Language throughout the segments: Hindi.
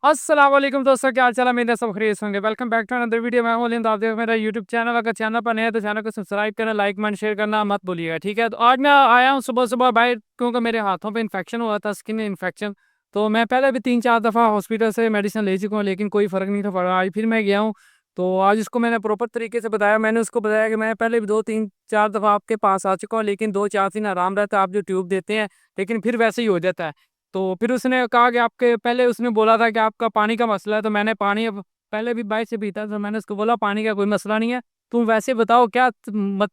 अस्सलाम वालेकुम दोस्तों, क्या हाल चाल है? मेरे सब खैरियत से होंगे। Welcome back to another video. मैं हूं अलिंद, आप देख मेरा यूट्यूब चैनल। अगर चैनल पर नए हैं तो चैनल को सब्सक्राइब करना, लाइक कमेंट शेयर करना मत भूलिएगा, ठीक है? तो आज मैं आया हूं सुबह सुबह भाई, क्योंकि मेरे हाथों पे इन्फेक्शन हुआ था, स्किन इन्फेक्शन। तो मैं पहले भी 3-4 दफ़ा हॉस्पिटल से मेडिसिन ले चुका हूँ, लेकिन कोई फ़र्क नहीं था पड़ा। आज फिर मैं गया हूँ, तो आज उसको मैंने प्रॉपर तरीके से बताया। मैंने उसको बताया कि मैं पहले भी 2-3-4 दफ़ा आपके पास आ चुका हूँ, लेकिन 2-4 दिन आराम रहता है, आप जो ट्यूब देते हैं, लेकिन फिर वैसे ही हो जाता है। तो फिर उसने कहा कि आपके पहले उसने बोला था कि आपका पानी का मसला है, तो मैंने पानी अब पहले भी बाइक से पीता था। मैंने उसको बोला पानी का कोई मसला नहीं है, तुम वैसे बताओ क्या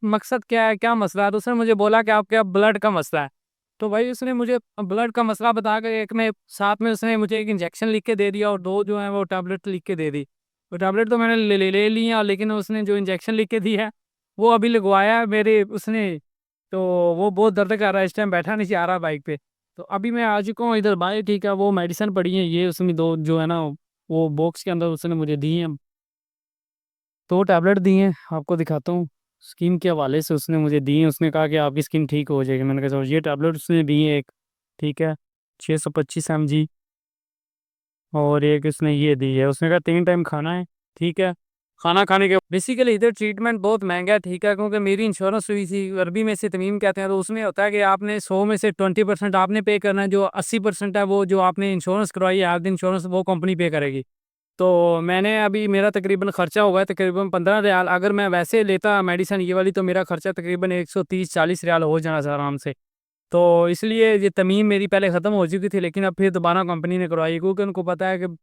मकसद क्या है, क्या मसला है? तो उसने मुझे बोला कि आपके ब्लड का मसला है। तो भाई उसने मुझे ब्लड का मसला बता कर एक में साथ में उसने मुझे एक इंजेक्शन लिख के दे दिया और दो जो है वो टैबलेट लिख के दे दी। वो टैबलेट तो मैंने ले ली है, लेकिन उसने जो इंजेक्शन लिख के दी है वो अभी लगवाया है मेरे उसने। तो वो बहुत दर्द कर रहा है, इस टाइम बैठा नहीं जा रहा बाइक पे। तो अभी मैं आ चुका हूँ इधर भाई, ठीक है? वो मेडिसिन पड़ी है, ये उसमें दो जो है ना वो बॉक्स के अंदर उसने मुझे दी है। दो टैबलेट दी हैं, आपको दिखाता हूँ। स्किन के हवाले से उसने मुझे दी है, उसने कहा कि आपकी स्किन ठीक हो जाएगी। मैंने कहा चलो, ये टैबलेट उसने दी है एक, ठीक है, 625 mg। और एक उसने ये दी है, उसने कहा 3 टाइम खाना है, ठीक है? खाना खाने के बेसिकली इधर ट्रीटमेंट बहुत महंगा है, ठीक है? क्योंकि मेरी इंश्योरेंस हुई थी, अरबी में से तमीम कहते हैं, तो उसमें होता है कि आपने 100 में से 20% आपने पे करना है, जो 80% है वो जो आपने इंश्योरेंस करवाई है, हेल्थ इंश्योरेंस, वो कंपनी पे करेगी। तो मैंने अभी मेरा तकरीबन खर्चा हुआ है तकरीबन 15 रियाल। अगर मैं वैसे लेता मेडिसिन ये वाली तो मेरा खर्चा तकरीबन 130-140 रियाल हो जाना था आराम से। तो इसलिए ये तमीम मेरी पहले ख़त्म हो चुकी थी, लेकिन अब फिर दोबारा कंपनी ने करवाई, क्योंकि उनको पता है कि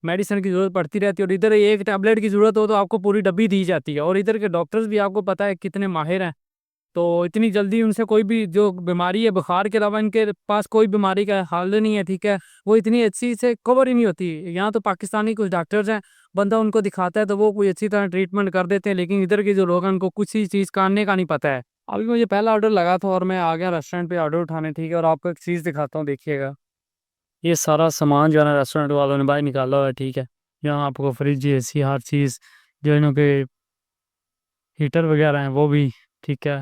मेडिसिन की ज़रूरत पड़ती रहती है, और इधर एक टैबलेट की ज़रूरत हो तो आपको पूरी डब्बी दी जाती है। और इधर के डॉक्टर्स भी आपको पता है कितने माहिर हैं। तो इतनी जल्दी उनसे कोई भी जो बीमारी है, बुखार के अलावा इनके पास कोई बीमारी का हल नहीं है, ठीक है? वो इतनी अच्छी से कवर ही नहीं होती। यहाँ तो पाकिस्तानी कुछ डॉक्टर्स हैं, बंदा उनको दिखाता है तो वो कोई अच्छी तरह ट्रीटमेंट कर देते हैं, लेकिन इधर के जो लोग हैं उनको कुछ ही चीज़ करने का नहीं पता है। अभी मुझे पहला ऑर्डर लगा था और मैं आ गया रेस्टोरेंट पे ऑर्डर उठाने, ठीक है? और आपको एक चीज़ दिखाता हूँ, देखिएगा। ये सारा सामान जो है ना रेस्टोरेंट वालों ने बाहर निकाला हुआ है, ठीक है? यहाँ आपको फ्रिज, एसी, हर चीज़, जो इनके हीटर वगैरह हैं वो भी, ठीक है?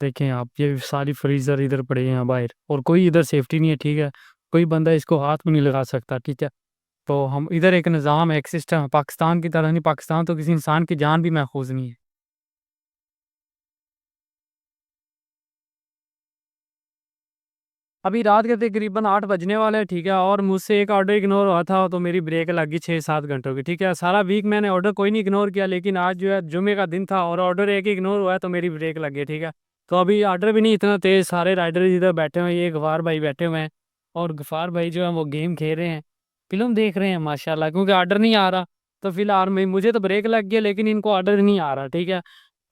देखें आप, ये सारी फ्रीज़र इधर पड़े हैं बाहर, और कोई इधर सेफ्टी नहीं है, ठीक है? कोई बंदा इसको हाथ भी नहीं लगा सकता, ठीक है? तो हम इधर एक निज़ाम है, एक सिस्टम है, पाकिस्तान की तरह नहीं। पाकिस्तान तो किसी इंसान की जान भी महफूज नहीं है। अभी रात के तकरीबन 8 बजने वाले हैं, ठीक है? और मुझसे एक ऑर्डर इग्नोर हुआ था, तो मेरी ब्रेक लगी 6-7 घंटों की, ठीक है? सारा वीक मैंने ऑर्डर कोई नहीं इग्नोर किया, लेकिन आज जो है जुमे का दिन था और ऑर्डर एक इग्नोर हुआ है, तो मेरी ब्रेक लग गई, ठीक है? तो अभी ऑर्डर भी नहीं इतना तेज़, सारे राइडर इधर बैठे हुए हैं, ये गफ़ार भाई बैठे हुए हैं, और गफ़ार भाई जो है वो गेम खेल रहे हैं, फिल्म देख रहे हैं माशाल्लाह, क्योंकि ऑर्डर नहीं आ रहा। तो फिलहाल मैं मुझे तो ब्रेक लग गया, लेकिन इनको ऑर्डर नहीं आ रहा, ठीक है?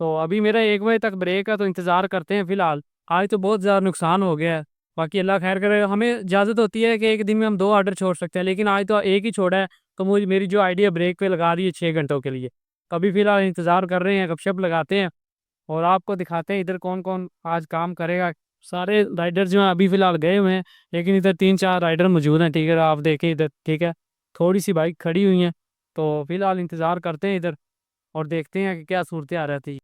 तो अभी मेरा 1 बजे तक ब्रेक है, तो इंतज़ार करते हैं फिलहाल। आज तो बहुत ज़्यादा नुकसान हो गया है। बाकी अल्लाह खैर करे। हमें इजाज़त होती है कि एक दिन में हम 2 ऑर्डर छोड़ सकते हैं, लेकिन आज तो एक ही छोड़ा है। तो मुझे मेरी जो आईडी है ब्रेक पे लगा रही है 6 घंटों के लिए। तो अभी फ़िलहाल इंतज़ार कर रहे हैं, गपशप लगाते हैं और आपको दिखाते हैं इधर कौन-कौन आज काम करेगा। सारे राइडर जो हैं अभी फ़िलहाल गए हुए हैं, लेकिन इधर 3-4 राइडर मौजूद हैं, ठीक है? आप देखें इधर, ठीक है? थोड़ी-सी बाइक खड़ी हुई हैं, तो फ़िलहाल इंतज़ार करते हैं इधर और देखते हैं कि क्या सूरत-हाल रहती है।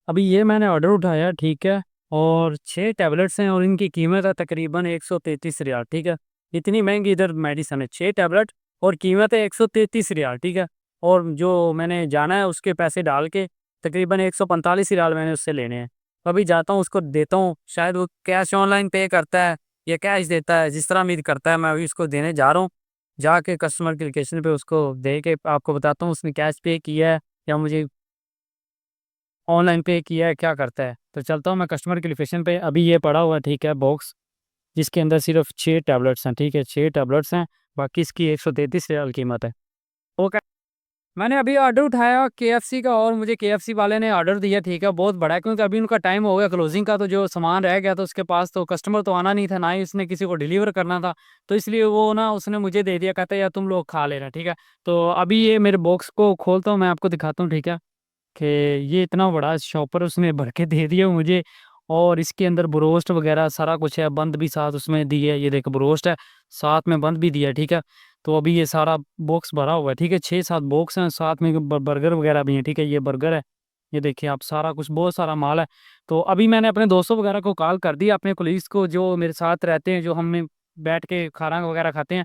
अभी ये मैंने ऑर्डर उठाया, ठीक है? और 6 टैबलेट्स हैं और इनकी कीमत है तकरीबन 133 रियाल, ठीक है? इतनी महँगी इधर मेडिसिन है, 6 टैबलेट और कीमत है 133 रियाल, ठीक है? और जो मैंने जाना है उसके पैसे डाल के तकरीबन 145 रियाल मैंने उससे लेने हैं। तो अभी जाता हूँ, उसको देता हूँ, शायद वो कैश ऑनलाइन पे करता है या कैश देता है, जिस तरह उम्मीद करता है, मैं अभी उसको देने जा रहा हूँ। जाके कस्टमर की लोकेशन पे उसको दे के आपको बताता हूँ उसने कैश पे किया है या मुझे ऑनलाइन पे किया है, क्या करता है। तो चलता हूँ मैं कस्टमर की लोकेशन पे। अभी ये पड़ा हुआ है, ठीक है, बॉक्स, जिसके अंदर सिर्फ 6 टैबलेट्स हैं, ठीक है? 6 टैबलेट्स हैं, बाकी इसकी 133 रियाल कीमत है। ओके। मैंने अभी ऑर्डर उठाया केएफसी का, और मुझे केएफसी वाले ने ऑर्डर दिया, ठीक है, बहुत बड़ा है, क्योंकि अभी उनका टाइम हो गया क्लोजिंग का, तो जो सामान रह गया था उसके पास, तो कस्टमर तो आना नहीं था, ना ही उसने किसी को डिलीवर करना था। तो इसलिए वो ना उसने मुझे दे दिया, कहता है यार तुम लोग खा लेना, ठीक है? तो अभी ये मेरे बॉक्स को खोलता हूँ, मैं आपको दिखाता हूँ, ठीक है? कि ये इतना बड़ा शॉपर उसने भर के दे दिया मुझे, और इसके अंदर ब्रोस्ट वगैरह सारा कुछ है, बंद भी साथ उसमें दी है, ये देखो ब्रोस्ट है, साथ में बंद भी दिया है, ठीक है? तो अभी ये सारा बॉक्स भरा हुआ है, ठीक है? 6-7 बॉक्स हैं, साथ में बर्गर वगैरह भी हैं, ठीक है? ये बर्गर है, ये देखिए आप, सारा कुछ बहुत सारा माल है। तो अभी मैंने अपने दोस्तों वगैरह को कॉल कर दी, अपने कोलीग्स को जो मेरे साथ रहते हैं, जो हमने बैठ के खाना वगैरह खाते हैं,